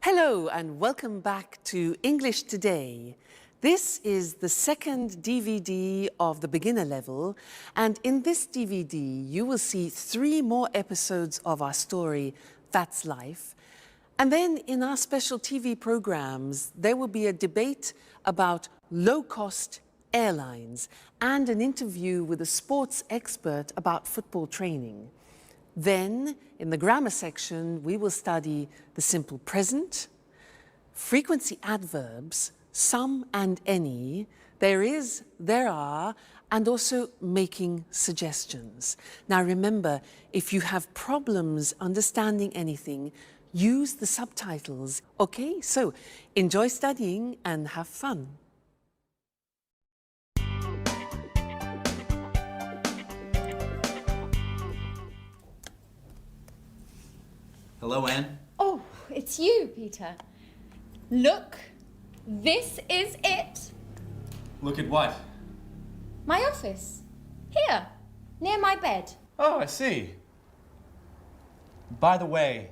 Hello and welcome back to English Today. This is the second DVD of the beginner level, and in this DVD you will see 3 more episodes of our story, That's Life. And then in our special TV programs there will be a debate about low-cost airlines and an interview with a sports expert about football training. Then, in the grammar section, we will study the simple present, frequency adverbs, some and any, there is, there are, and also making suggestions. Now remember, if you have problems understanding anything, use the subtitles. Okay, so enjoy studying and have fun. Hello, Anne. Oh, it's you, Peter. Look, this is it. Look at what? My office. Here, near my bed. Oh, I see. By the way,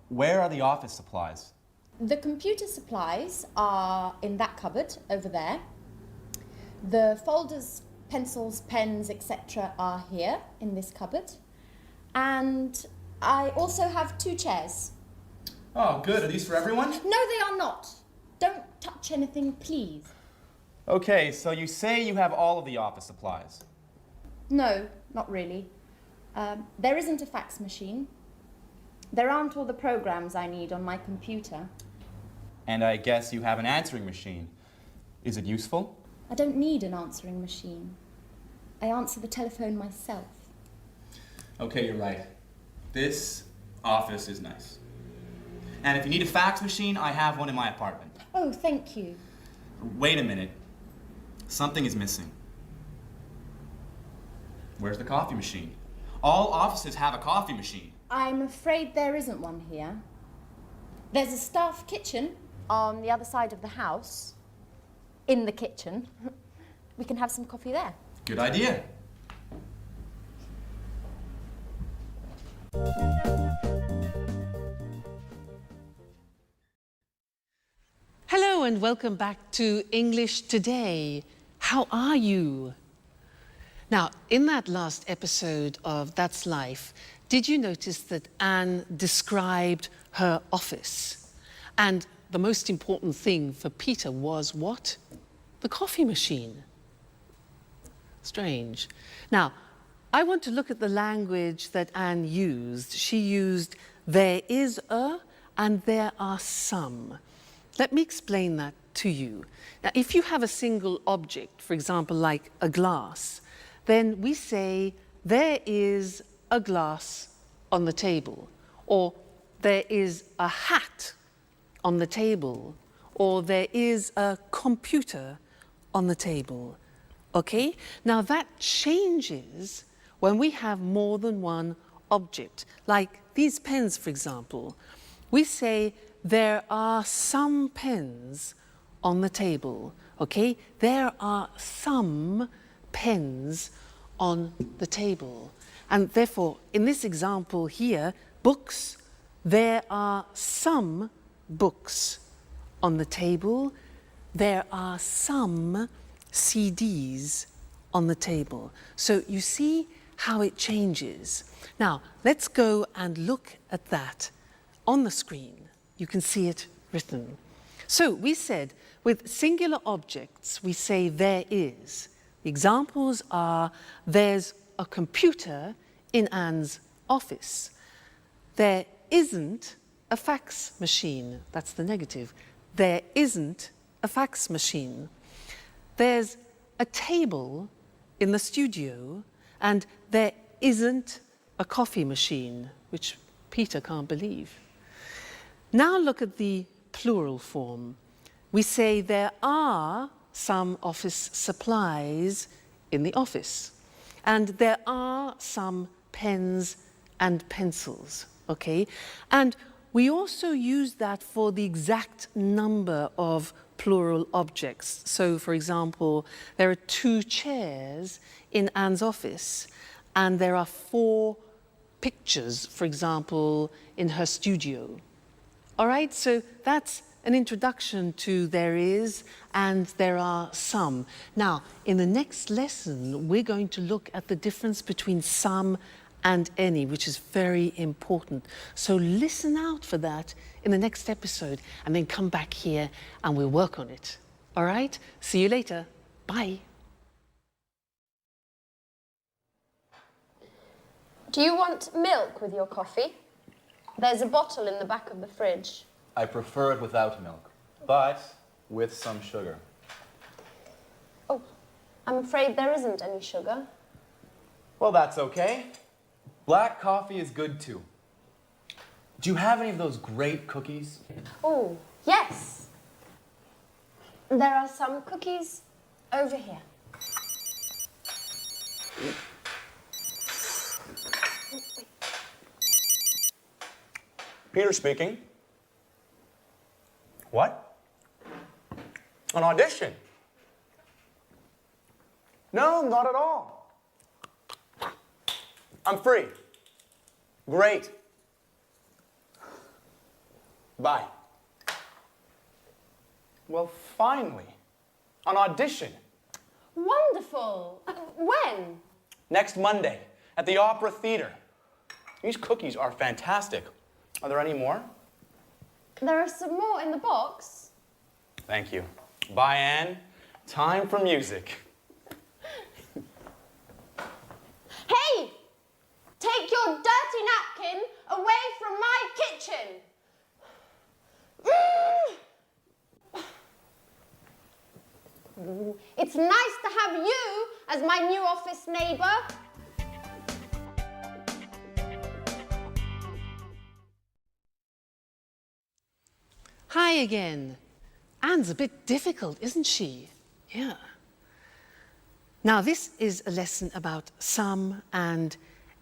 where are the office supplies? The computer supplies are in that cupboard over there. The folders, pencils, pens, etc. are here in this cupboard. And I also have 2 chairs. Oh, good. Are these for everyone? No, they are not. Don't touch anything, please. Okay, so you say you have all of the office supplies. No, not really. There isn't a fax machine. There aren't all the programs I need on my computer. And I guess you have an answering machine. Is it useful? I don't need an answering machine. I answer the telephone myself. Okay, you're right. This office is nice. And if you need a fax machine, I have one in my apartment. Oh, thank you. Wait a minute. Something is missing. Where's the coffee machine? All offices have a coffee machine. I'm afraid there isn't one here. There's a staff kitchen on the other side of the house. In the kitchen. We can have some coffee there. Good idea. Hello and welcome back to English Today. How are you? Now, in that last episode of That's Life, did you notice that Anne described her office? And the most important thing for Peter was what? The coffee machine. Strange. Now, I want to look at the language that Anne used. She used there is a and there are some. Let me explain that to you. Now, if you have a single object, for example, like a glass, then we say there is a glass on the table, or there is a hat on the table, or there is a computer on the table. Okay? Now that changes when we have more than one object. Like these pens, for example. We say there are some pens on the table. Okay? There are some pens on the table. And therefore, in this example here, books, there are some books on the table. There are some CDs on the table. So you see how it changes. Now, let's go and look at that on the screen. You can see it written. So we said, with singular objects, we say there is. The examples are, there's a computer in Anne's office. There isn't a fax machine. That's the negative. There isn't a fax machine. There's a table in the studio, and there isn't a coffee machine, which Peter can't believe. Now look at the plural form. We say there are some office supplies in the office, and there are some pens and pencils, okay? And we also use that for the exact number of plural objects. So, for example, there are 2 chairs in Anne's office, and there are 4 pictures, for example, in her studio. All right, so that's an introduction to there is and there are some. Now, in the next lesson, we're going to look at the difference between some and any, which is very important. So listen out for that in the next episode and then come back here and we'll work on it. All right, see you later. Bye. Do you want milk with your coffee? There's a bottle in the back of the fridge. I prefer it without milk, but with some sugar. Oh, I'm afraid there isn't any sugar. Well, that's okay. Black coffee is good too. Do you have any of those great cookies? Oh, yes. There are some cookies over here. Peter speaking. What? An audition? No, not at all. I'm free. Great. Bye. Well, finally, an audition. Wonderful. When? Next Monday at the Opera Theater. These cookies are fantastic. Are there any more? There are some more in the box. Thank you. Bye, Anne. Time for music. Hey! Take your dirty napkin away from my kitchen. It's nice to have you as my new office neighbour. Hi again. Anne's a bit difficult, isn't she? Yeah. Now, this is a lesson about some and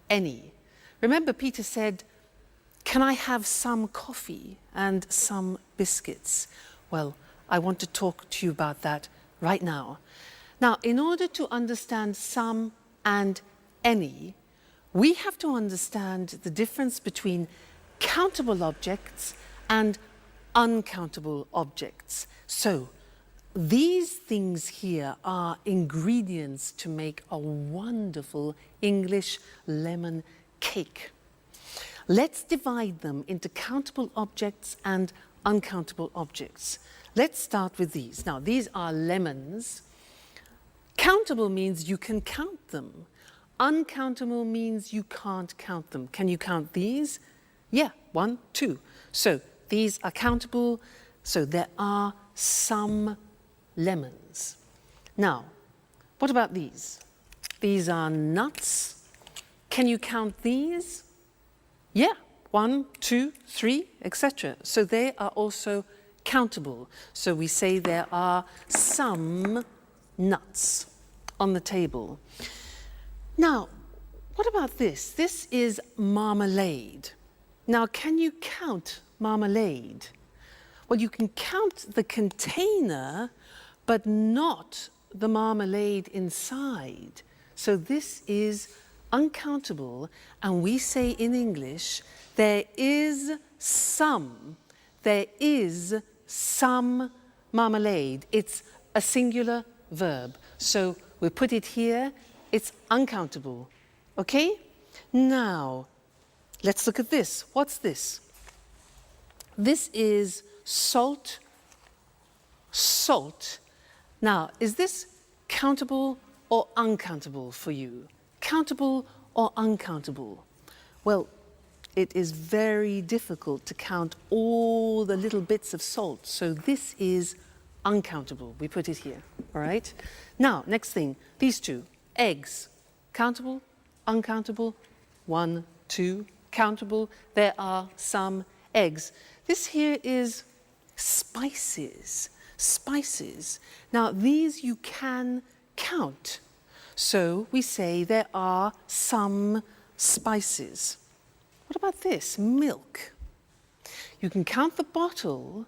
any. Remember, Peter said, "Can I have some coffee and some biscuits?" Well, I want to talk to you about that right now. Now, in order to understand some and any, we have to understand the difference between countable objects and uncountable objects. So, these things here are ingredients to make a wonderful English lemon cake. Let's divide them into countable objects and uncountable objects. Let's start with these. Now, these are lemons. Countable means you can count them. Uncountable means you can't count them. Can you count these? Yeah, 1, 2. So these are countable, so there are some lemons. Now, what about these? These are nuts. Can you count these? Yeah, 1, 2, 3, etc. So they are also countable. So we say there are some nuts on the table. Now, what about this? This is marmalade. Now, can you count marmalade? Well, you can count the container, but not the marmalade inside. So this is uncountable, and we say in English, there is some marmalade. It's a singular verb. So we put it here, it's uncountable. Okay? Now, let's look at this. What's this? This is salt. Salt. Now, is this countable or uncountable for you? Countable or uncountable? Well, it is very difficult to count all the little bits of salt, so this is uncountable. We put it here, all right? Now, next thing, these two, eggs. Countable, uncountable, 1, 2, countable. There are some eggs. This here is spices. Spices. Now, these you can count. So we say there are some spices. What about this? Milk. You can count the bottle,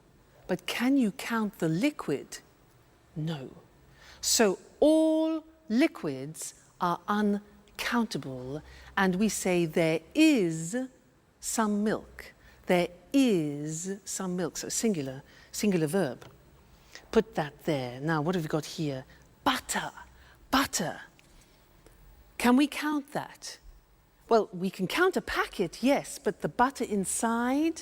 but can you count the liquid? No. So all liquids are uncountable, and we say there is some milk. there is some milk. So singular verb. Put that there. Now, what have we got here? Butter, butter. Can we count that? Well, we can count a packet, yes, but the butter inside?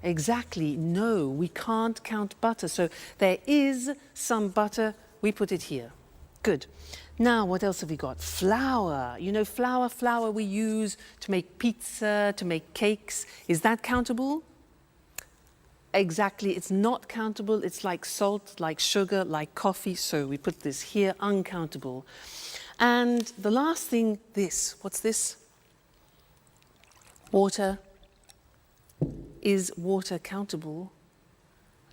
Exactly, no, we can't count butter. So there is some butter, we put it here. Good. Now, what else have we got? Flour. You know, flour we use to make pizza, to make cakes. Is that countable? Exactly, it's not countable. It's like salt, like sugar, like coffee. So we put this here, uncountable. And the last thing, this. What's this? Water. Is water countable?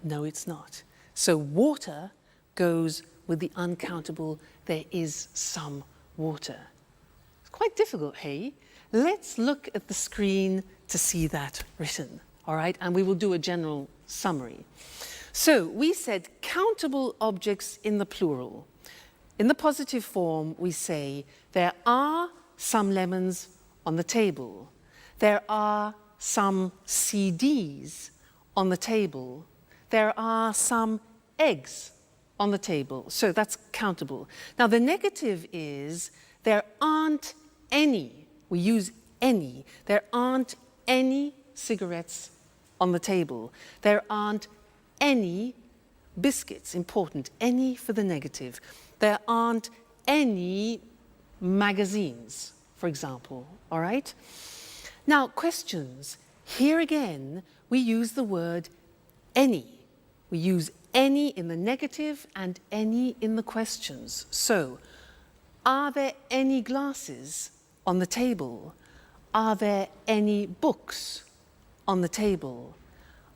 No, it's not. So water goes with the uncountable. There is some water. It's quite difficult, hey? Let's look at the screen to see that written, all right? And we will do a general summary. So we said countable objects in the plural. In the positive form, we say, there are some lemons on the table. There are some CDs on the table. There are some eggs on the table. So that's countable. Now the negative is there aren't any, we use any, there aren't any cigarettes on the table. There aren't any biscuits, important, any for the negative. There aren't any magazines, for example, all right? Now, questions. Here again, we use the word any. We use any in the negative and any in the questions. So, are there any glasses on the table? Are there any books on the table?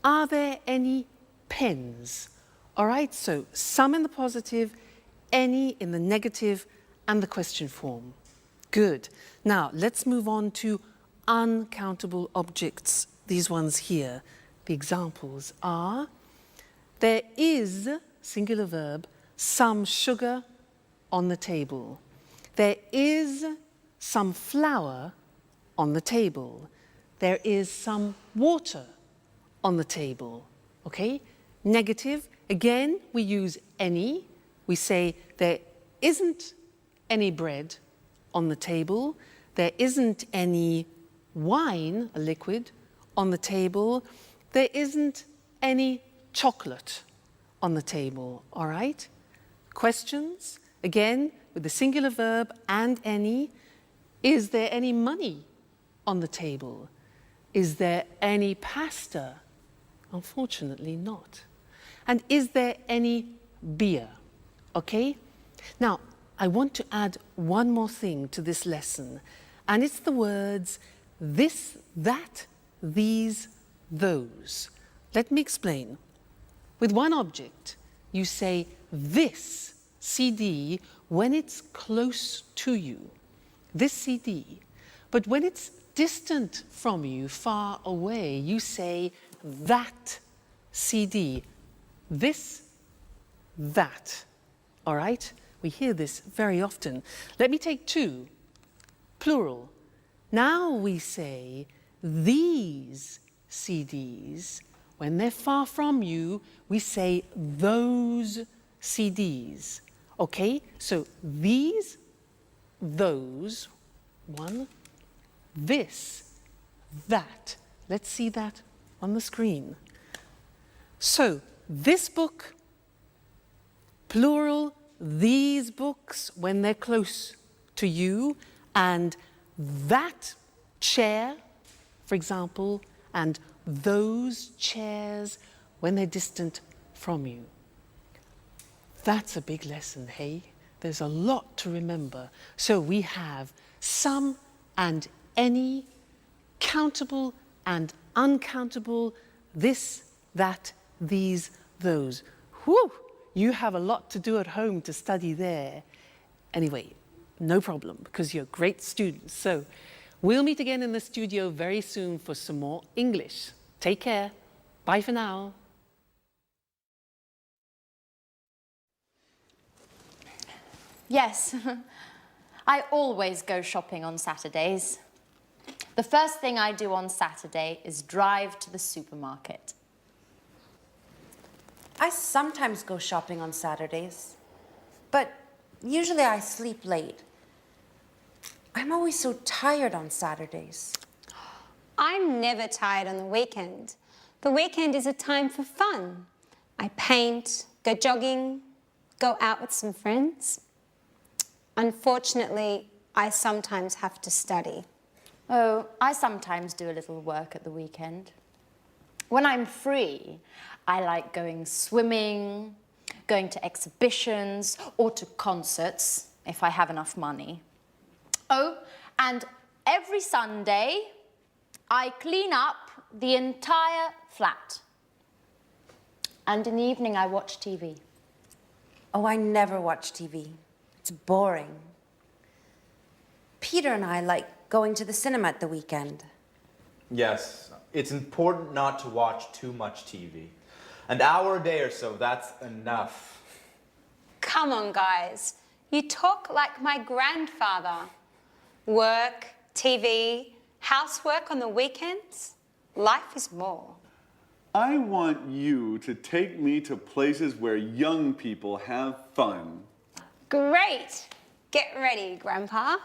Are there any pens? All right, so some in the positive, any in the negative, and the question form. Good. Now, let's move on to uncountable objects. These ones here. The examples are, there is, singular verb, some sugar on the table. There is some flour on the table. There is some water on the table. Okay? Negative, again, we use any. We say there isn't any bread on the table. There isn't any wine, a liquid, on the table. There isn't any chocolate on the table, all right? Questions, again, with the singular verb and any. Is there any money on the table? Is there any pasta? Unfortunately not. And is there any beer? Okay? Now, I want to add one more thing to this lesson, and it's the words this, that, these, those. Let me explain. With one object, you say this CD when it's close to you, this CD. But when it's distant from you, far away, you say that CD, this, that. All right? We hear this very often. Let me take two, plural. Now we say these CDs. When they're far from you, we say those CDs. Okay? So these, those, one, this, that. Let's see that on the screen. So this book, plural, these books when they're close to you, and that chair, for example, and those chairs when they're distant from you. That's a big lesson, hey? There's a lot to remember. So we have some and any, countable and uncountable, this, that, these, those. Whew! You have a lot to do at home to study there. Anyway, no problem, because you're great students. So we'll meet again in the studio very soon for some more English. Take care. Bye for now. Yes, I always go shopping on Saturdays. The first thing I do on Saturday is drive to the supermarket. I sometimes go shopping on Saturdays, but usually I sleep late. I'm always so tired on Saturdays. I'm never tired on the weekend. The weekend is a time for fun. I paint, go jogging, go out with some friends. Unfortunately, I sometimes have to study. Oh, I sometimes do a little work at the weekend. When I'm free, I like going swimming, going to exhibitions, or to concerts, if I have enough money. Oh, and every Sunday, I clean up the entire flat. And in the evening, I watch TV. Oh, I never watch TV. It's boring. Peter and I like going to the cinema at the weekend. Yes, it's important not to watch too much TV. An hour a day or so, that's enough. Come on, guys. You talk like my grandfather. Work, TV, housework on the weekends. Life is more. I want you to take me to places where young people have fun. Great. Get ready, Grandpa.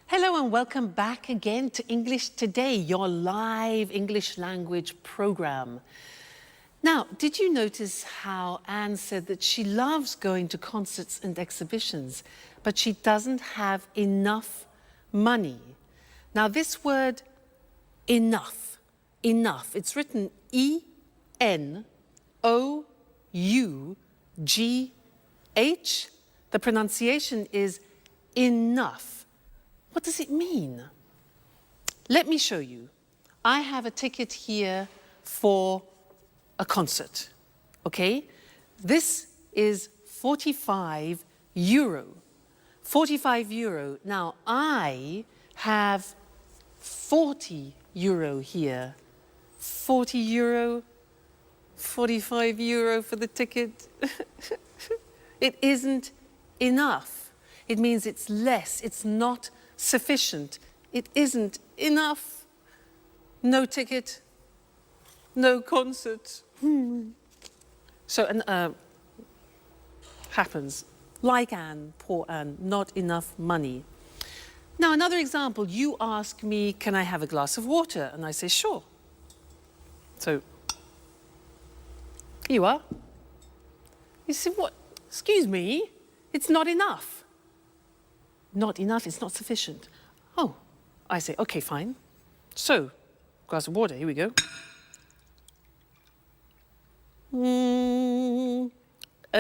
Hello and welcome back again to English Today, your live English language program. Now, did you notice how Anne said that she loves going to concerts and exhibitions, but she doesn't have enough money? Now, this word enough, it's written E-N-O-U-G-H. The pronunciation is enough. What does it mean? Let me show you. I have a ticket here for a concert, okay? This is 45 euro. 45 euro. Now, I have 40 euro here. 40 euro, 45 euro for the ticket. It isn't enough. It means it's less, it's not sufficient. It isn't enough. No ticket, no concert. So, happens. Like Anne, poor Anne, not enough money. Now, another example, you ask me, can I have a glass of water? And I say, sure. So, here you are. You say, what? Excuse me, it's not enough. Not enough, it's not sufficient. Oh, I say, okay, fine. So, glass of water, here we go. And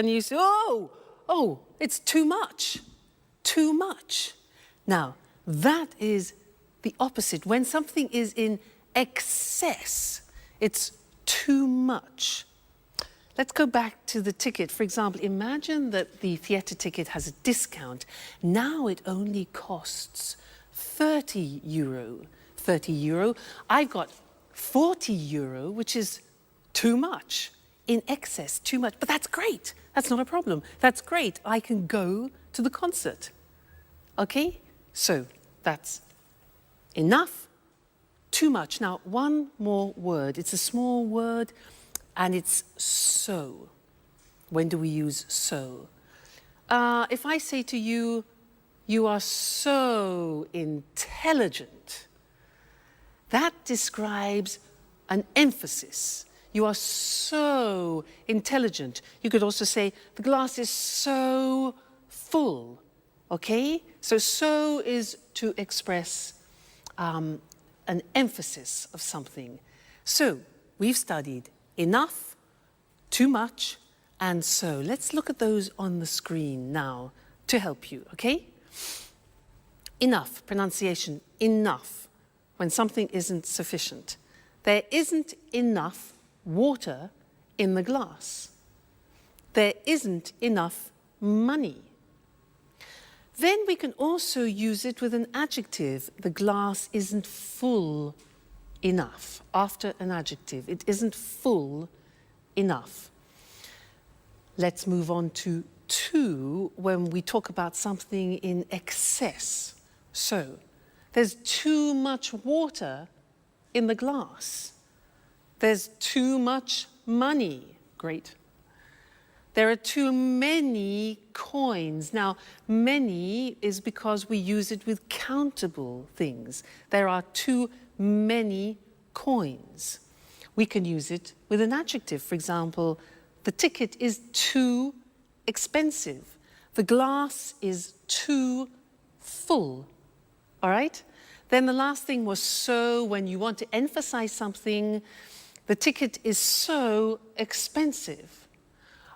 you say, oh, it's too much. Too much. Now, that is the opposite. When something is in excess, it's too much. Let's go back to the ticket. For example, imagine that the theatre ticket has a discount. Now it only costs 30 euro. 30 euro. I've got 40 euro, which is too much. In excess, too much. But that's great. That's not a problem. That's great. I can go to the concert. Okay? So that's enough, too much. Now, one more word. It's a small word. And it's so. When do we use so? If I say to you, you are so intelligent, that describes an emphasis. You are so intelligent. You could also say, the glass is so full, okay? So is to express an emphasis of something. So, we've studied enough, too much, and so. Let's look at those on the screen now to help you, okay? Enough, pronunciation, enough, when something isn't sufficient. There isn't enough water in the glass. There isn't enough money. Then we can also use it with an adjective. The glass isn't full enough. After an adjective, it isn't full enough. let's move on to too when we talk about something in excess. So, there's too much water in the glass. There's too much money. Great. There are too many coins. Now, many is because we use it with countable things. There are too many coins. We can use it with an adjective. For example, the ticket is too expensive. The glass is too full. All right? Then the last thing was so, when you want to emphasize something, the ticket is so expensive.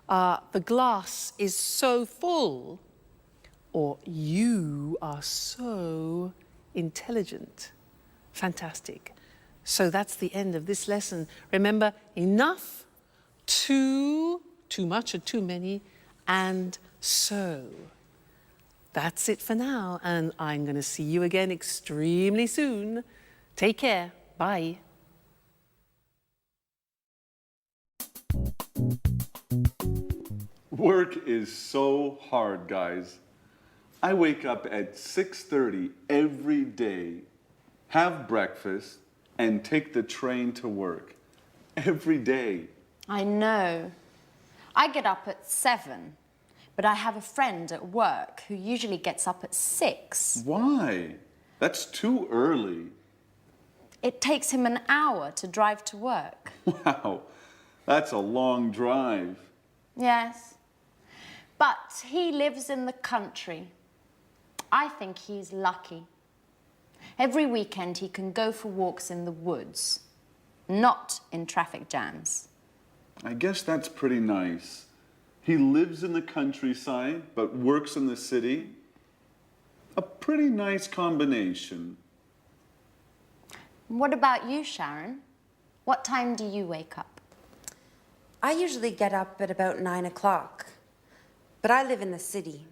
The glass is so full, or you are so intelligent. Fantastic. So that's the end of this lesson. Remember, enough, too much or too many, and so. That's it for now, and I'm going to see you again extremely soon. Take care. Bye. Work is so hard, guys. I wake up at 6:30 every day, have breakfast, and take the train to work. Every day. I know. I get up at 7, but I have a friend at work who usually gets up at 6. Why? That's too early. It takes him an hour to drive to work. Wow, that's a long drive. Yes. But he lives in the country. I think he's lucky. Every weekend he can go for walks in the woods, not in traffic jams. I guess that's pretty nice. He lives in the countryside, but works in the city. A pretty nice combination. What about you, Sharon? What time do you wake up? I usually get up at about 9 o'clock, but I live in the city.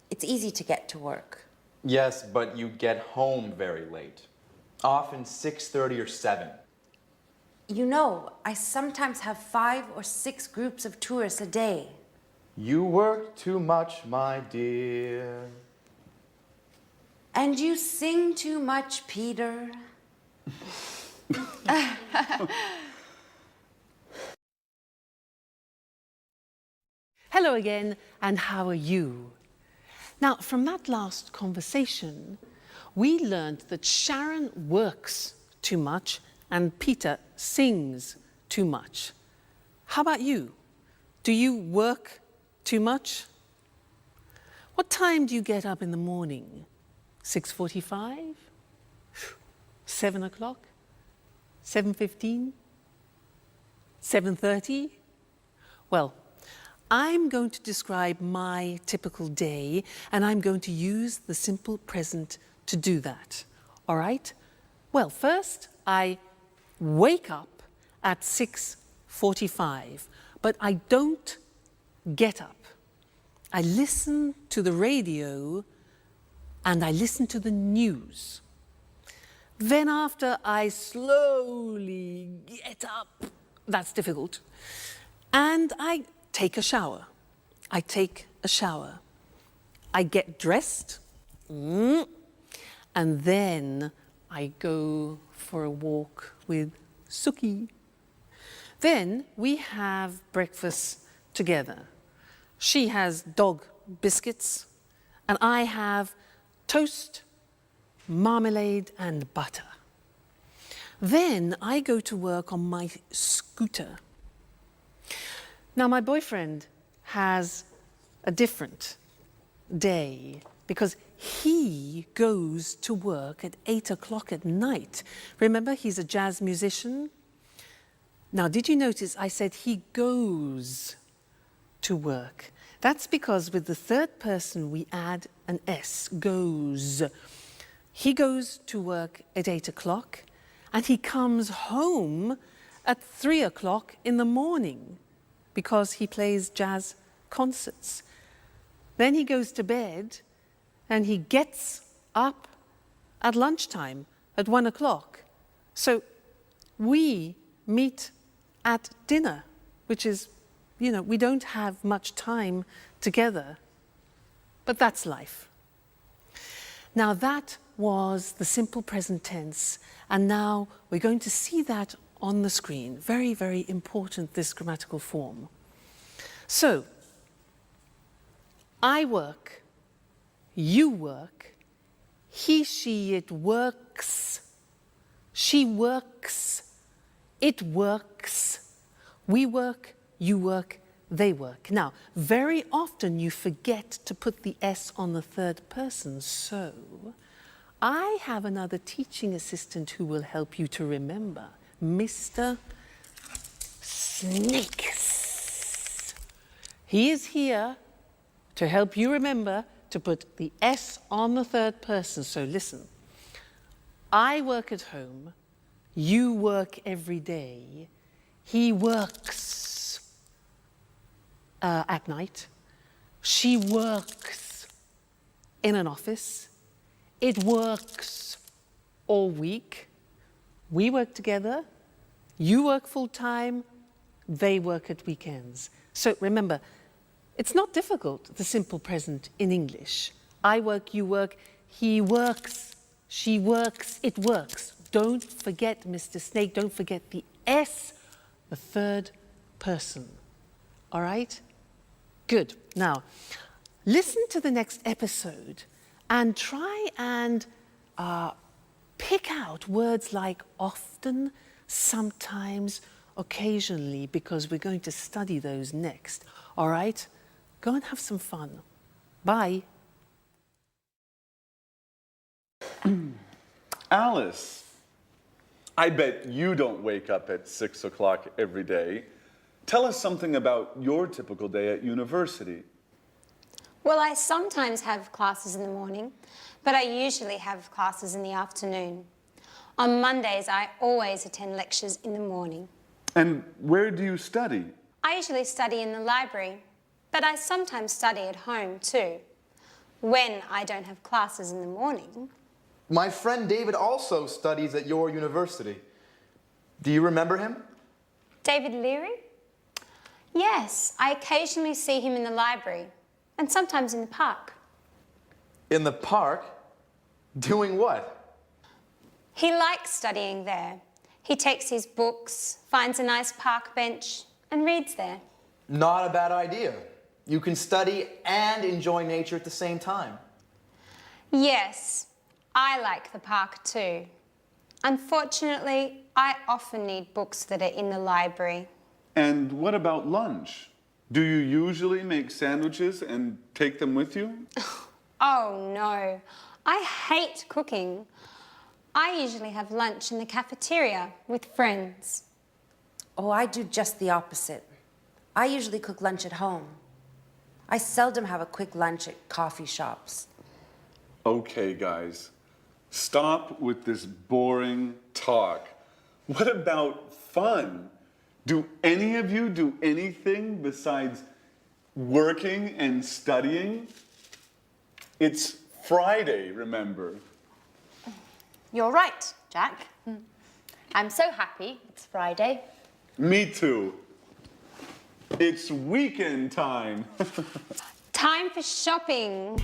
It's easy to get to work. Yes, but you get home very late. Often 6:30 or 7. You know, I sometimes have 5 or 6 groups of tourists a day. You work too much, my dear. And you sing too much, Peter. Hello again, and how are you? Now, from that last conversation, we learned that Sharon works too much and Peter sings too much. How about you? Do you work too much? What time do you get up in the morning? 6:45? 7 o'clock? 7:15? 7:30? Well, I'm going to describe my typical day, and I'm going to use the simple present to do that. All right? Well, first, I wake up at 6:45, but I don't get up. I listen to the radio and I listen to the news. Then after, I slowly get up. That's difficult. And I take a shower. I take a shower. I get dressed. And then I go for a walk with Suki. Then we have breakfast together. She has dog biscuits, and I have toast, marmalade, and butter. Then I go to work on my scooter. Now, my boyfriend has a different day because he goes to work at 8 o'clock at night. Remember, he's a jazz musician. Now, did you notice I said he goes to work? That's because with the third person we add an S, goes. He goes to work at 8 o'clock and he comes home at 3 o'clock in the morning because he plays jazz concerts. Then he goes to bed and he gets up at lunchtime at 1 o'clock. So we meet at dinner, which is you know, we don't have much time together. But that's life. Now that was the simple present tense, and now we're going to see that on the screen. Very, very important, this grammatical form. So, I work, you work, he, she, it works, she works, it works, we work, you work, they work. Now, very often you forget to put the S on the third person, so I have another teaching assistant who will help you to remember, Mr. Snakes. He is here to help you remember to put the S on the third person. So listen, I work at home, you work every day, he works at night, she works in an office, it works all week, we work together, you work full-time, they work at weekends. So remember, it's not difficult, the simple present in English. I work, you work, he works, she works, it works. Don't forget, Mr. Snake, don't forget the S, the third person. All right? Good. Now, listen to the next episode and try and pick out words like often, sometimes, occasionally, because we're going to study those next. All right? Go and have some fun. Bye. Alice, I bet you don't wake up at 6 o'clock every day. Tell us something about your typical day at university. Well, I sometimes have classes in the morning, but I usually have classes in the afternoon. On Mondays, I always attend lectures in the morning. And where do you study? I usually study in the library, but I sometimes study at home too, when I don't have classes in the morning. My friend David also studies at your university. Do you remember him? David Leary? Yes, I occasionally see him in the library and sometimes in the park. In the park? Doing what? He likes studying there. He takes his books, finds a nice park bench and reads there. Not a bad idea. You can study and enjoy nature at the same time. Yes, I like the park too. Unfortunately, I often need books that are in the library. And what about lunch? Do you usually make sandwiches and take them with you? Oh no, I hate cooking. I usually have lunch in the cafeteria with friends. Oh, I do just the opposite. I usually cook lunch at home. I seldom have a quick lunch at coffee shops. Okay, guys, stop with this boring talk. What about fun? Do any of you do anything besides working and studying? It's Friday, remember? You're right, Jack. I'm so happy it's Friday. Me too. It's weekend time. Time for shopping.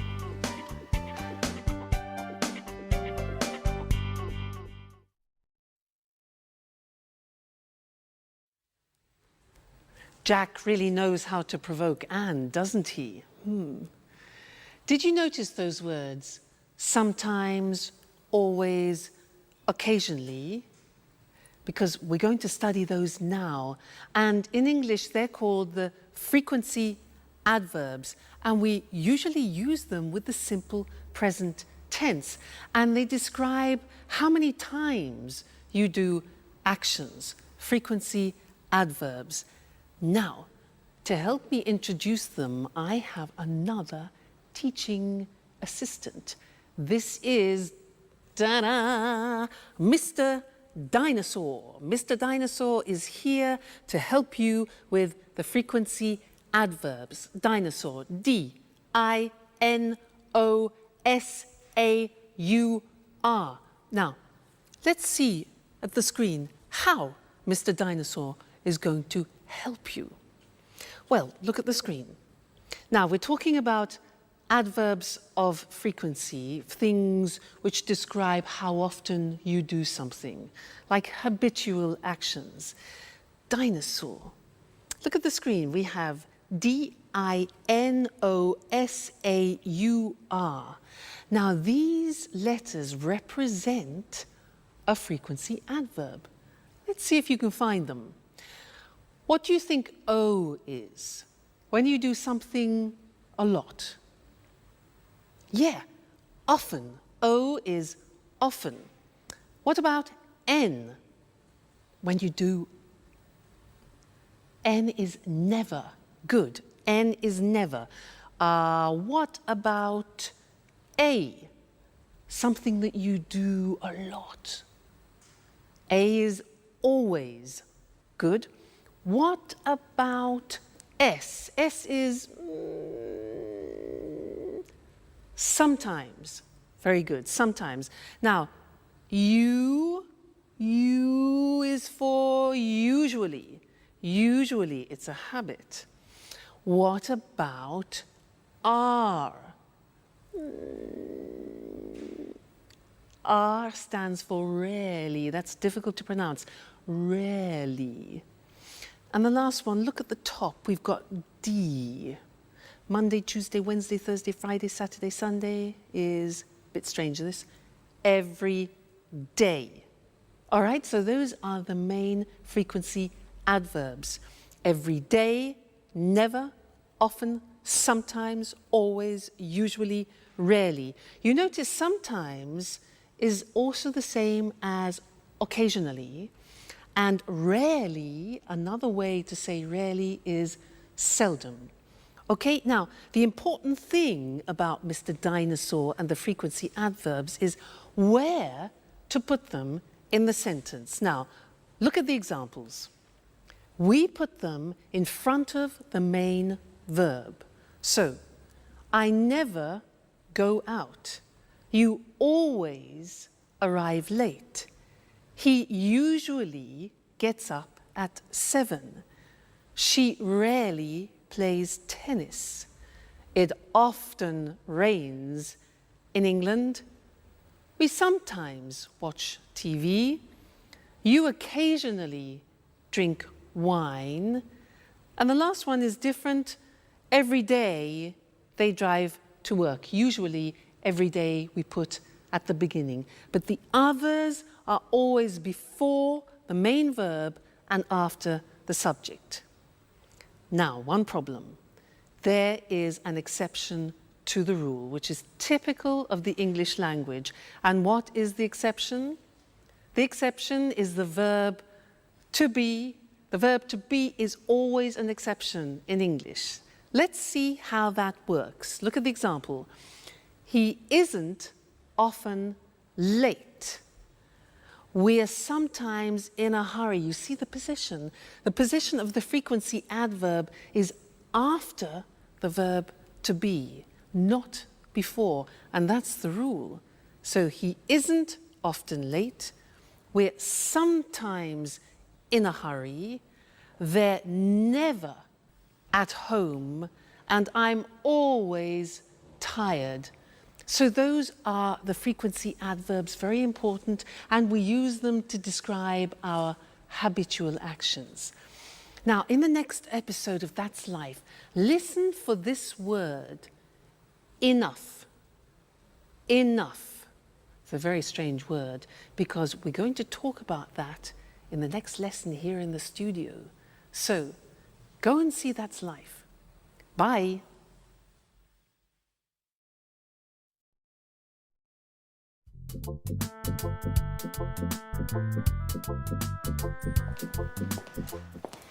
Jack really knows how to provoke Anne, doesn't he? Did you notice those words? Sometimes, always, occasionally? Because we're going to study those now. And in English, they're called the frequency adverbs. And we usually use them with the simple present tense. And they describe how many times you do actions, frequency adverbs. Now, to help me introduce them, I have another teaching assistant. This is, ta-da, Mr. Dinosaur. Mr. Dinosaur is here to help you with the frequency adverbs. Dinosaur, D-I-N-O-S-A-U-R. Now, let's see at the screen how Mr. Dinosaur is going to help you. Well, look at the screen. Now, we're talking about adverbs of frequency, things which describe how often you do something, like habitual actions. Dinosaur. Look at the screen. We have D-I-N-O-S-A-U-R. Now, these letters represent a frequency adverb. Let's see if you can find them. What do you think O is? When you do something a lot. Yeah, often. O is often. What about N? When you do, N is never. Good. N is never. What about A? Something that you do a lot. A is always. Good. What about S? S is sometimes. Very good, sometimes. Now, U is for usually. Usually, it's a habit. What about R? R stands for rarely. That's difficult to pronounce. Rarely. And the last one, look at the top. We've got D. Monday, Tuesday, Wednesday, Thursday, Friday, Saturday, Sunday is, a bit strange this, every day. All right, so those are the main frequency adverbs. Every day, never, often, sometimes, always, usually, rarely. You notice sometimes is also the same as occasionally, and rarely, another way to say rarely is seldom. Okay, now, the important thing about Mr. Dinosaur and the frequency adverbs is where to put them in the sentence. Now, look at the examples. We put them in front of the main verb. So, I never go out. You always arrive late. He usually gets up at 7. She rarely plays tennis. It often rains in England. We sometimes watch TV. You occasionally drink wine. And the last one is different. Every day they drive to work. Usually every day we put at the beginning. But the others are always before the main verb and after the subject. Now, one problem. There is an exception to the rule, which is typical of the English language. And what is the exception? The exception is the verb to be. The verb to be is always an exception in English. Let's see how that works. Look at the example. He isn't often late. We are sometimes in a hurry. You see the position. The position of the frequency adverb is after the verb to be, not before. And that's the rule. So he isn't often late. We're sometimes in a hurry. They're never at home. And I'm always tired. So those are the frequency adverbs, very important, and we use them to describe our habitual actions. Now, in the next episode of That's Life, listen for this word, enough. Enough. It's a very strange word, because we're going to talk about that in the next lesson here in the studio. So, go and see That's Life. Bye.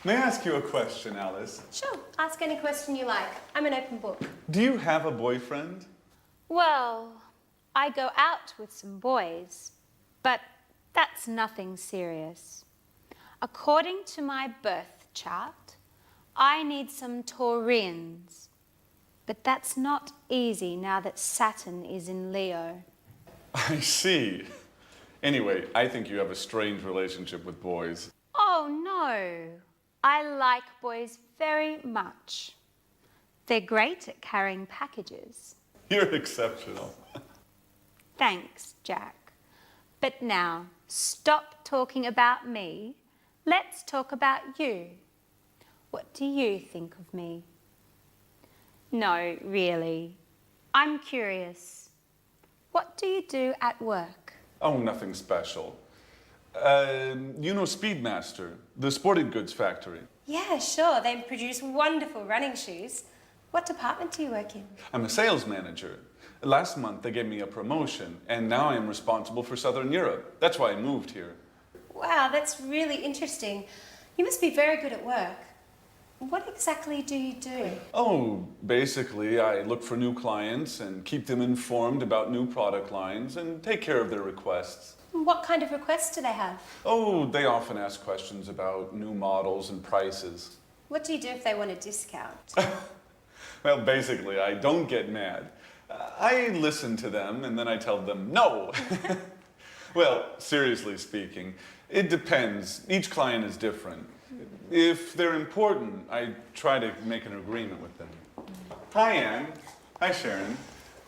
May I ask you a question, Alice? Sure, ask any question you like. I'm an open book. Do you have a boyfriend? Well, I go out with some boys, but that's nothing serious. According to my birth chart, I need some Taurians. But that's not easy now that Saturn is in Leo. I see. Anyway, I think you have a strange relationship with boys. Oh no, I like boys very much. They're great at carrying packages. You're exceptional. Thanks, Jack. But now, stop talking about me. Let's talk about you. What do you think of me? No, really. I'm curious. What do you do at work? Oh, nothing special. You know Speedmaster, the sporting goods factory. Yeah, sure. They produce wonderful running shoes. What department do you work in? I'm a sales manager. Last month they gave me a promotion, and now I am responsible for Southern Europe. That's why I moved here. Wow, that's really interesting. You must be very good at work. What exactly do you do? Oh, basically I look for new clients and keep them informed about new product lines and take care of their requests. What kind of requests do they have? Oh, they often ask questions about new models and prices. What do you do if they want a discount? Well, basically, I don't get mad. I listen to them and then I tell them no. Well, seriously speaking, it depends. Each client is different. If they're important, I try to make an agreement with them. Hi, Anne. Hi, Sharon.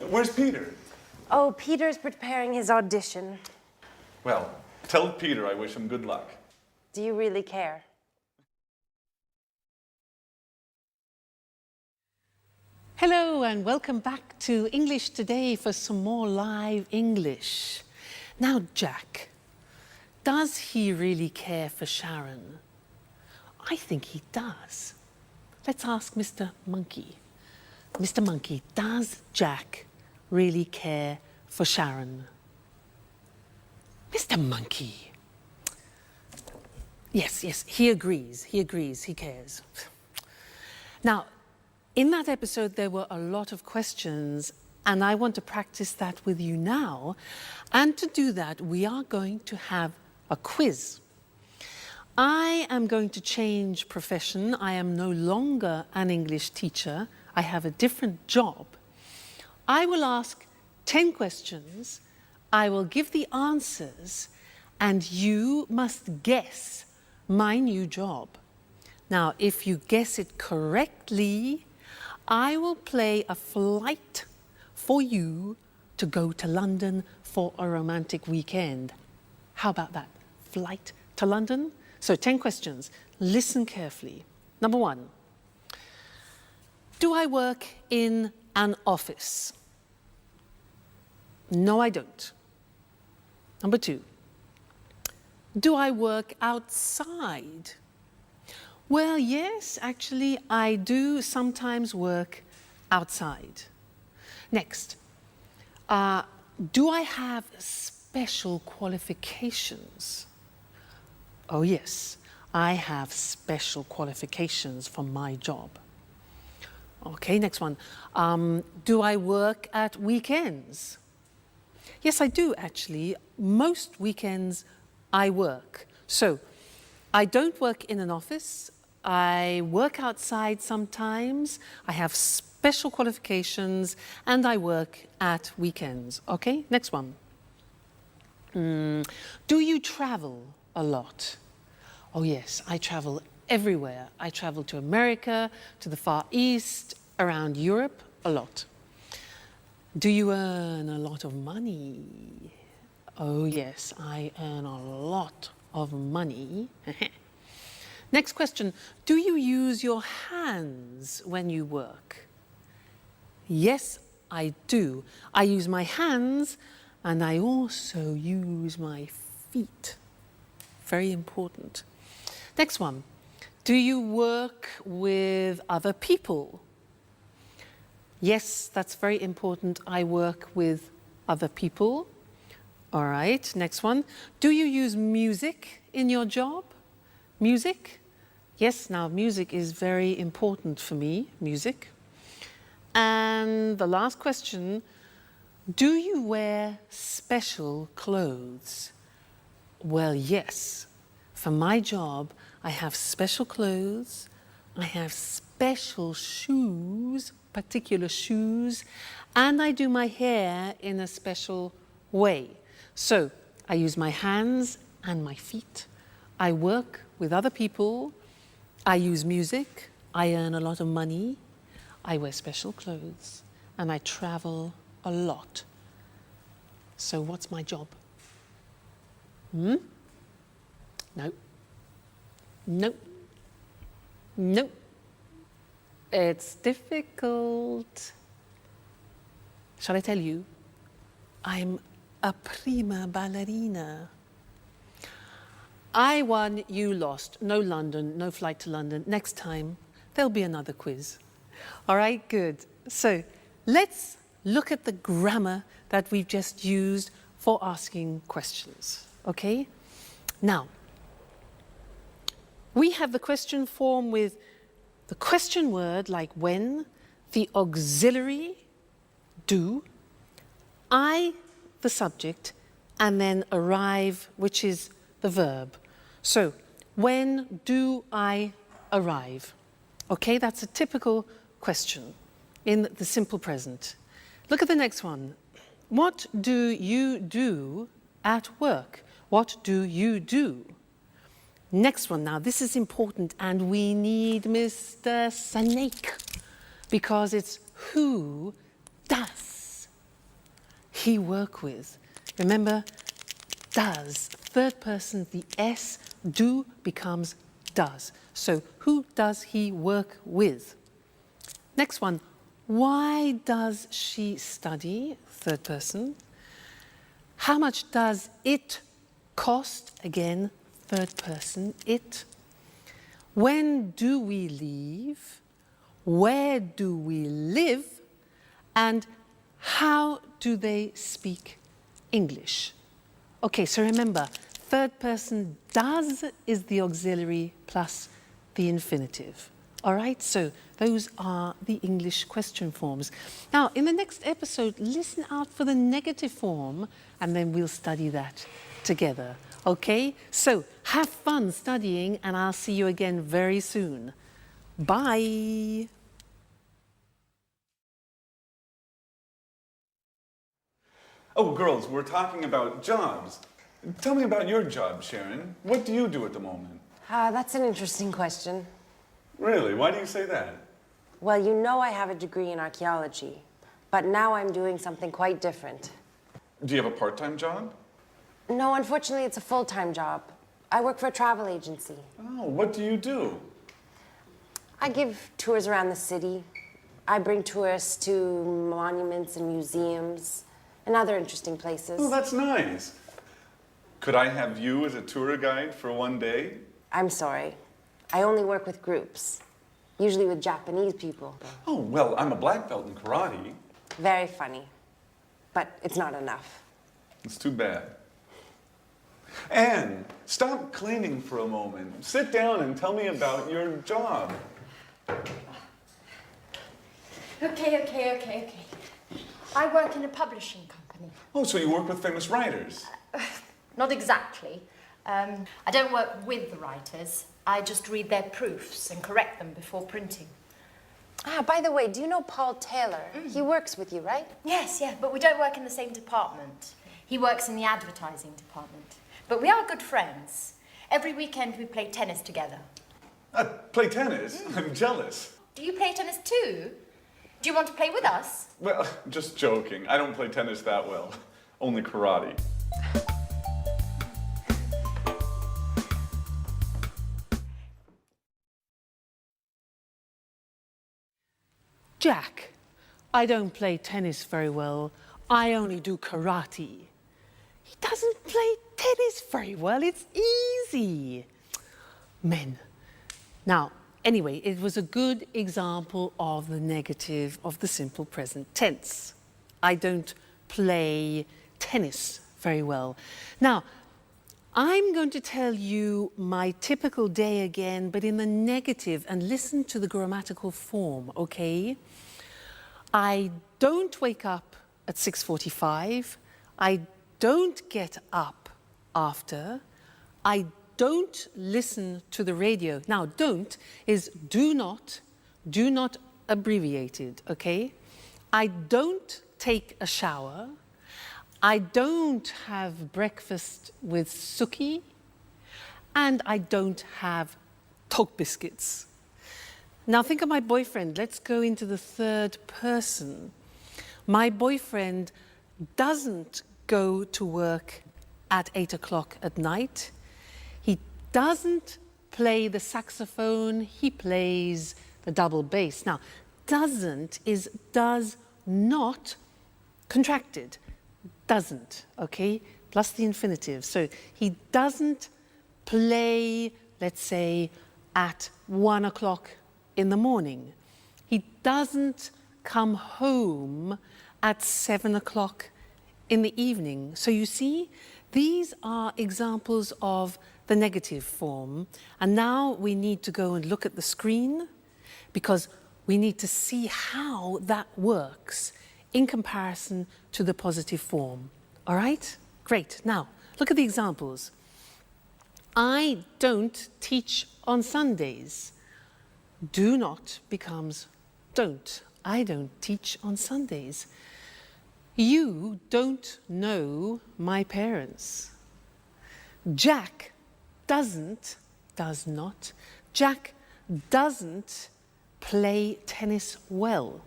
Where's Peter? Oh, Peter's preparing his audition. Well, tell Peter I wish him good luck. Do you really care? Hello and welcome back to English Today for some more live English. Now, Jack, does he really care for Sharon? I think he does. Let's ask Mr. Monkey. Mr. Monkey, does Jack really care for Sharon? Mr. Monkey. Yes, he agrees, he cares. Now, in that episode, there were a lot of questions, and I want to practice that with you now. And to do that, we are going to have a quiz. I am going to change profession. I am no longer an English teacher. I have a different job. I will ask 10 questions. I will give the answers, and you must guess my new job. Now, if you guess it correctly, I will play a flight for you to go to London for a romantic weekend. How about that? Flight to London? So 10 questions. Listen carefully. Number 1. Do I work in an office? No, I don't. Number 2. Do I work outside? Well, yes, actually, I do sometimes work outside. Next, do I have special qualifications? Oh, yes, I have special qualifications for my job. Okay, next one. Do I work at weekends? Yes, I do, actually. Most weekends I work. So, I don't work in an office. I work outside sometimes. I have special qualifications, and I work at weekends. Okay, next one. Do you travel a lot? Oh yes, I travel everywhere. I travel to America, to the Far East, around Europe, a lot. Do you earn a lot of money? Oh yes, I earn a lot of money. Next question. Do you use your hands when you work? Yes, I do. I use my hands and I also use my feet. Very important. Next one. Do you work with other people? Yes, that's very important. I work with other people. All right, next one. Do you use music in your job? Music? Yes, now music is very important for me, music. And the last question, do you wear special clothes? Well, yes. For my job, I have special clothes, I have special shoes, particular shoes, and I do my hair in a special way. So, I use my hands and my feet. I work with other people, I use music, I earn a lot of money, I wear special clothes, and I travel a lot. So what's my job? No. Nope. Nope. It's difficult. Shall I tell you? I'm a prima ballerina. I won, you lost. No London, no flight to London. Next time, there'll be another quiz. All right, good. So let's look at the grammar that we've just used for asking questions, okay? Now, we have the question form with the question word like when, the auxiliary, do, I, the subject, and then arrive, which is the verb. So, when do I arrive? Okay, that's a typical question in the simple present. Look at the next one. What do you do at work? What do you do? Next one now, this is important, and we need Mr. Snake because it's who does he work with? Remember, does, third person, the S, do becomes does. So who does he work with? Next one, why does she study? Third person. How much does it cost? Again, third person, it. When do we leave? Where do we live? And how do they speak English? Okay, so remember, third person does is the auxiliary plus the infinitive. All right, so those are the English question forms. Now, in the next episode, listen out for the negative form, and then we'll study that together. Okay, so have fun studying, and I'll see you again very soon. Bye. Oh, girls, we're talking about jobs. Tell me about your job, Sharon. What do you do at the moment? That's an interesting question. Really? Why do you say that? Well, you know I have a degree in archaeology, but now I'm doing something quite different. Do you have a part-time job? No, unfortunately, it's a full-time job. I work for a travel agency. Oh, what do you do? I give tours around the city. I bring tourists to monuments and museums and other interesting places. Oh, that's nice. Could I have you as a tour guide for one day? I'm sorry. I only work with groups, usually with Japanese people. Oh, well, I'm a black belt in karate. Very funny, but it's not enough. It's too bad. Anne, stop cleaning for a moment. Sit down and tell me about your job. Okay. I work in a publishing company. Oh, so you work with famous writers? Not exactly. I don't work with the writers. I just read their proofs and correct them before printing. By the way, do you know Paul Taylor? He works with you, right? Yes, but we don't work in the same department. He works in the advertising department. But we are good friends. Every weekend we play tennis together. Play tennis? I'm jealous. Do you play tennis too? Do you want to play with us? Well, just joking. I don't play tennis that well. Only karate. Jack, I don't play tennis very well. I only do karate. He doesn't play tennis very well. It's easy. Men. Now, anyway, it was a good example of the negative of the simple present tense. I don't play tennis very well. Now, I'm going to tell you my typical day again, but in the negative, and listen to the grammatical form, okay? I don't wake up at 6:45. I don't get up after. I don't listen to the radio. Now, don't is do not abbreviated, okay? I don't take a shower. I don't have breakfast with Suki, and I don't have dog biscuits. Now think of my boyfriend. Let's go into the third person. My boyfriend doesn't go to work at 8 o'clock at night. He doesn't play the saxophone. He plays the double bass. Now, doesn't is does not contracted. Doesn't, okay? Plus the infinitive. So he doesn't play, let's say, at 1 o'clock in the morning. He doesn't come home at 7 o'clock in the evening. So you see, these are examples of the negative form. And now we need to go and look at the screen because we need to see how that works in comparison to the positive form. All right? Great. Now, look at the examples. I don't teach on Sundays. Do not becomes don't. I don't teach on Sundays. You don't know my parents. Jack doesn't, does not. Jack doesn't play tennis well.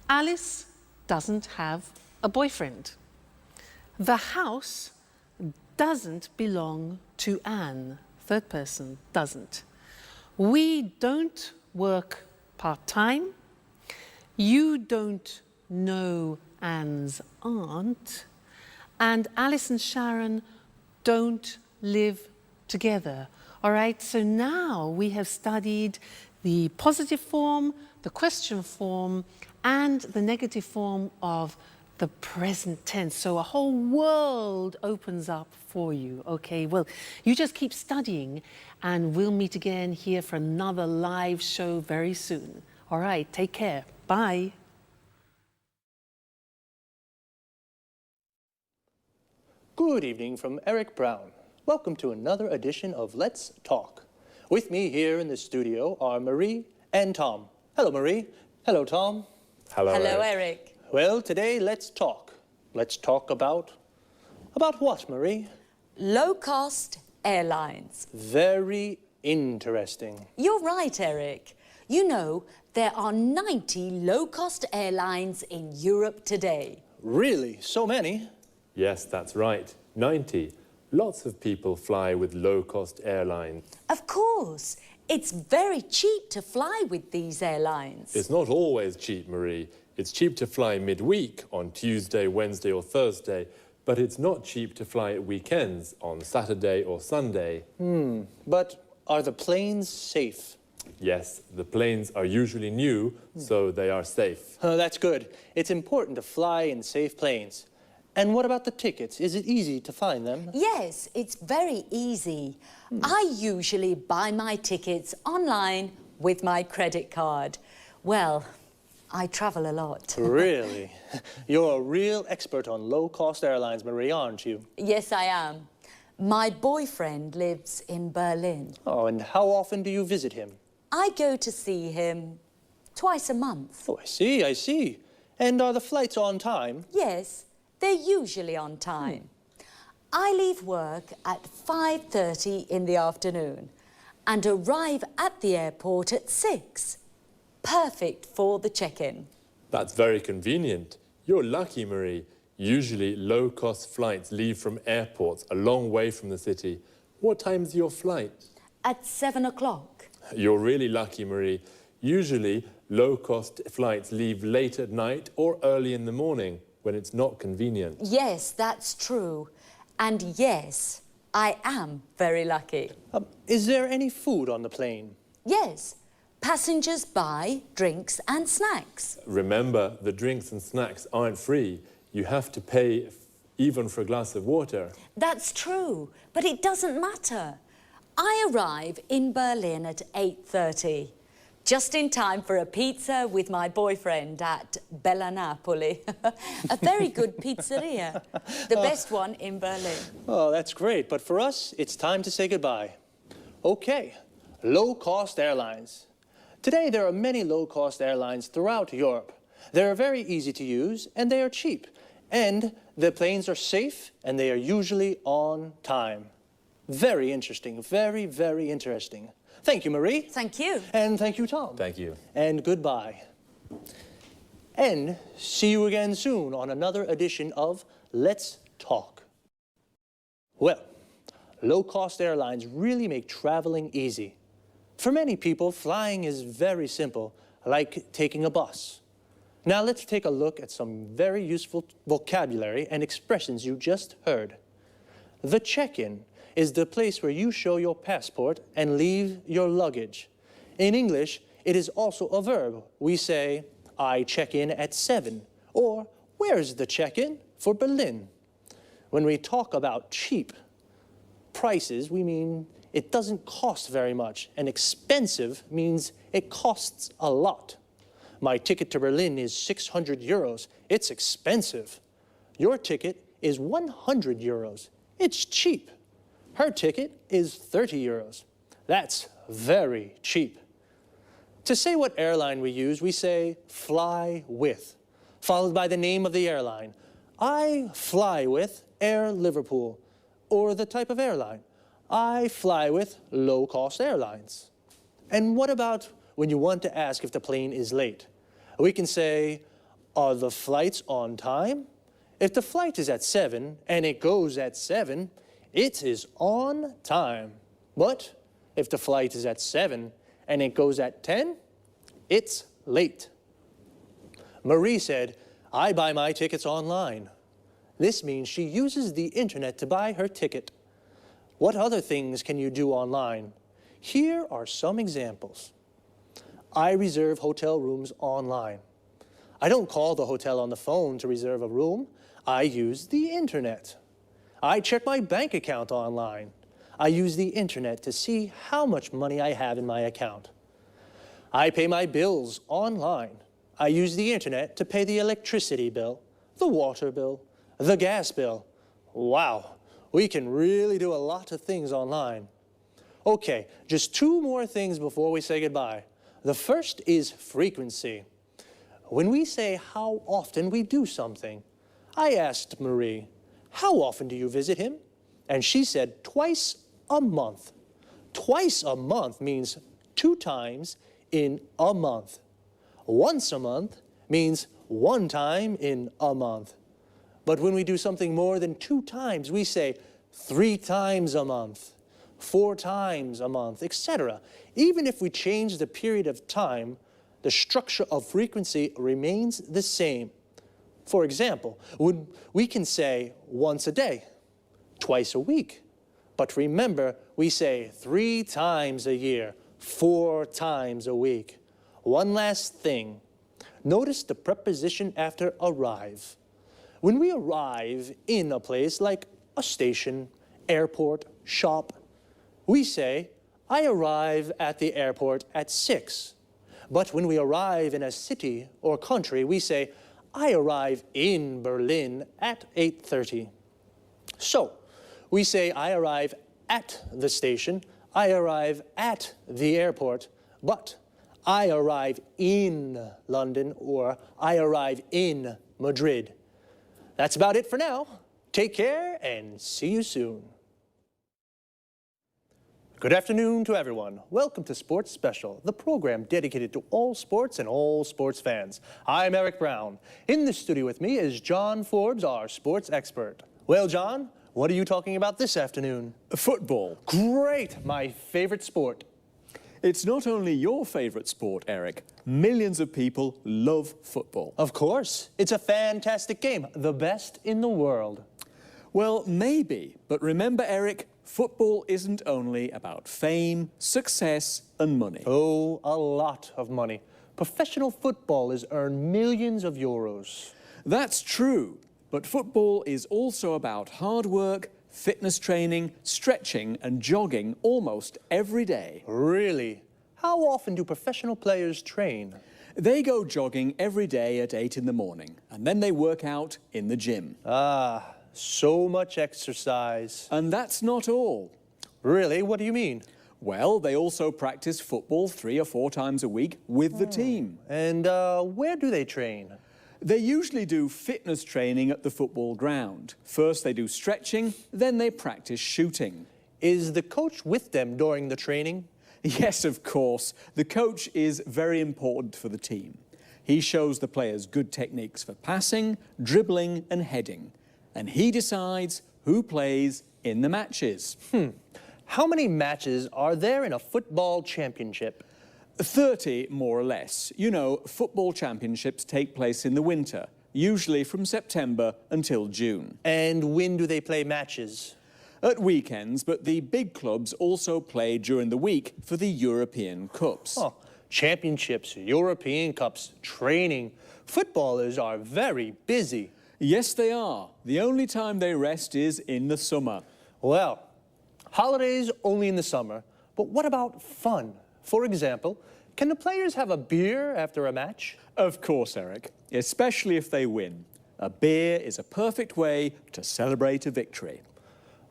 Alice doesn't have a boyfriend. The house doesn't belong to Anne. Third person, doesn't. We don't work part-time. You don't know Anne's aunt. And Alice and Sharon don't live together. All right, so now we have studied the positive form, the question form, and the negative form of the present tense. So a whole world opens up for you, okay? Well, you just keep studying and we'll meet again here for another live show very soon. All right, take care. Bye. Good evening from Eric Brown. Welcome to another edition of Let's Talk. With me here in the studio are Marie and Tom. Hello, Marie. Hello, Tom. Hello, Eric. Well, today, let's talk. Let's talk about what, Marie? Low-cost airlines. Very interesting. You're right, Eric. You know, there are 90 low-cost airlines in Europe today. Really? So many? Yes, that's right. 90. Lots of people fly with low-cost airlines. Of course. It's very cheap to fly with these airlines. It's not always cheap, Marie. It's cheap to fly midweek on Tuesday, Wednesday or Thursday, but it's not cheap to fly at weekends on Saturday or Sunday. But are the planes safe? Yes, the planes are usually new, so they are safe. That's good. It's important to fly in safe planes. And what about the tickets? Is it easy to find them? Yes, it's very easy. I usually buy my tickets online with my credit card. Well, I travel a lot. Really? You're a real expert on low-cost airlines, Marie, aren't you? Yes, I am. My boyfriend lives in Berlin. Oh, and how often do you visit him? I go to see him twice a month. Oh, I see. And are the flights on time? Yes, they're usually on time. I leave work at 5:30 in the afternoon and arrive at the airport at 6. Perfect for the check-in. That's very convenient. You're lucky, Marie. Usually, low-cost flights leave from airports a long way from the city. What time's your flight? At 7 o'clock. You're really lucky, Marie. Usually, low-cost flights leave late at night or early in the morning when it's not convenient. Yes, that's true. And yes, I am very lucky. Is there any food on the plane? Yes. Passengers buy drinks and snacks. Remember, the drinks and snacks aren't free. You have to pay even for a glass of water. That's true, but it doesn't matter. I arrive in Berlin at 8:30, just in time for a pizza with my boyfriend at Bella Napoli. A very good pizzeria, the best one in Berlin. Oh, that's great, but for us, it's time to say goodbye. Okay, low-cost airlines. Today, there are many low-cost airlines throughout Europe. They are very easy to use, and they are cheap. And the planes are safe, and they are usually on time. Very interesting, very, very interesting. Thank you, Marie. Thank you. And thank you, Tom. Thank you. And goodbye. And see you again soon on another edition of Let's Talk. Well, low-cost airlines really make traveling easy. For many people, flying is very simple, like taking a bus. Now let's take a look at some very useful vocabulary and expressions you just heard. The check-in is the place where you show your passport and leave your luggage. In English, it is also a verb. We say, I check in at 7, or where's the check-in for Berlin? When we talk about cheap prices, we mean it doesn't cost very much, and expensive means it costs a lot. My ticket to Berlin is 600 euros. It's expensive. Your ticket is 100 euros. It's cheap. Her ticket is 30 euros. That's very cheap. To say what airline we use, we say fly with, followed by the name of the airline. I fly with Air Liverpool, or the type of airline. I fly with low-cost airlines. And what about when you want to ask if the plane is late? We can say, are the flights on time? If the flight is at 7 and it goes at 7, it is on time. But if the flight is at 7 and it goes at 10, it's late. Marie said, I buy my tickets online. This means she uses the internet to buy her ticket. What other things can you do online? Here are some examples. I reserve hotel rooms online. I don't call the hotel on the phone to reserve a room. I use the internet. I check my bank account online. I use the internet to see how much money I have in my account. I pay my bills online. I use the internet to pay the electricity bill, the water bill, the gas bill. Wow, we can really do a lot of things online. Okay, just 2 more things before we say goodbye. The first is frequency. When we say how often we do something, I asked Marie, how often do you visit him? And she said twice a month. Twice a month means 2 times in a month. Once a month means 1 time in a month. But when we do something more than 2 times, we say 3 times a month, 4 times a month, etc. Even if we change the period of time, the structure of frequency remains the same. For example, we can say once a day, twice a week. But remember, we say 3 times a year, 4 times a week. One last thing. Notice the preposition after arrive. When we arrive in a place like a station, airport, shop, we say, I arrive at the airport at 6. But when we arrive in a city or country, we say, I arrive in Berlin at 8:30. So, we say, I arrive at the station, I arrive at the airport, but I arrive in London or I arrive in Madrid. That's about it for now. Take care and see you soon. Good afternoon to everyone. Welcome to Sports Special, the program dedicated to all sports and all sports fans. I'm Eric Brown. In the studio with me is John Forbes, our sports expert. Well, John, what are you talking about this afternoon? Football. Great, my favorite sport. It's not only your favorite sport, Eric. Millions of people love football. Of course. It's a fantastic game, the best in the world. Well, maybe, but remember, Eric, football isn't only about fame, success, and money. Oh, a lot of money. Professional footballers earn millions of euros. That's true, but football is also about hard work, fitness training, stretching, and jogging almost every day. Really? How often do professional players train? They go jogging every day at 8 in the morning, and then they work out in the gym. Ah, so much exercise. And that's not all. Really? What do you mean? Well, they also practice football 3 or 4 times a week with the team. And where do they train? They usually do fitness training at the football ground. First they do stretching, then they practice shooting. Is the coach with them during the training? Yes, of course. The coach is very important for the team. He shows the players good techniques for passing, dribbling and heading. And he decides who plays in the matches. How many matches are there in a football championship? 30, more or less. You know, football championships take place in the winter, usually from September until June. And when do they play matches? At weekends, but the big clubs also play during the week for the European Cups. Oh, championships, European Cups, training. Footballers are very busy. Yes, they are. The only time they rest is in the summer. Well, holidays only in the summer, but what about fun? For example, can the players have a beer after a match? Of course, Eric, especially if they win. A beer is a perfect way to celebrate a victory.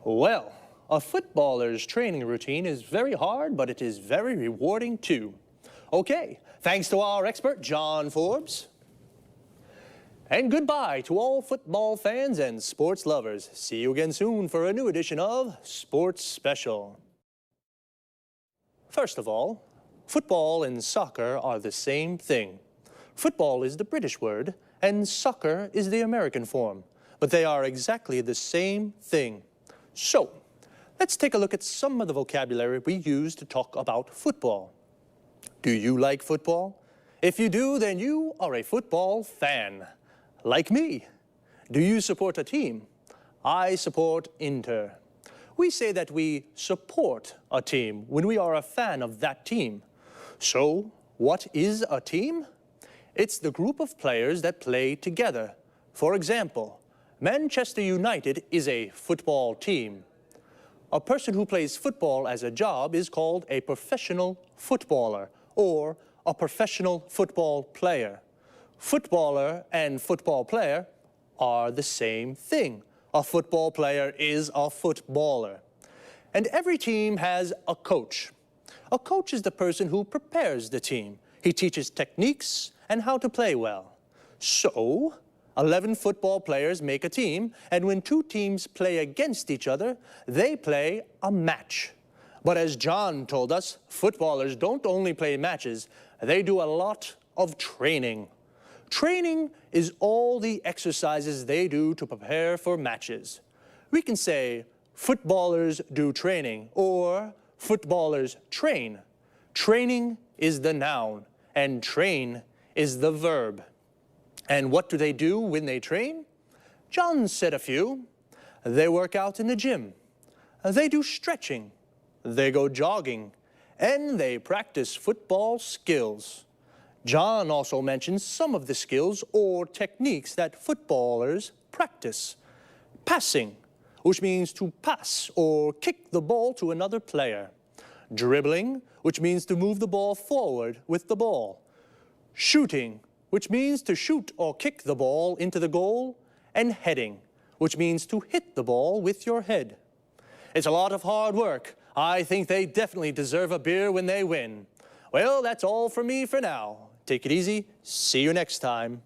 Well, a footballer's training routine is very hard, but it is very rewarding too. Okay, thanks to our expert, John Forbes. And goodbye to all football fans and sports lovers. See you again soon for a new edition of Sports Special. First of all, football and soccer are the same thing. Football is the British word, and soccer is the American form, but they are exactly the same thing. So, let's take a look at some of the vocabulary we use to talk about football. Do you like football? If you do, then you are a football fan. Like me. Do you support a team? I support Inter. We say that we support a team when we are a fan of that team. So, what is a team? It's the group of players that play together. For example, Manchester United is a football team. A person who plays football as a job is called a professional footballer or a professional football player. Footballer and football player are the same thing. A football player is a footballer. And every team has a coach. A coach is the person who prepares the team. He teaches techniques and how to play well. So, 11 football players make a team, and when two teams play against each other, they play a match. But as John told us, footballers don't only play matches, they do a lot of training. Training is all the exercises they do to prepare for matches. We can say, footballers do training, or footballers train. Training is the noun, and train is the verb. And what do they do when they train? John said a few. They work out in the gym. They do stretching. They go jogging. And they practice football skills. John also mentions some of the skills or techniques that footballers practice. Passing, which means to pass or kick the ball to another player. Dribbling, which means to move the ball forward with the ball. Shooting, which means to shoot or kick the ball into the goal. And heading, which means to hit the ball with your head. It's a lot of hard work. I think they definitely deserve a beer when they win. Well, that's all from me for now. Take it easy. See you next time.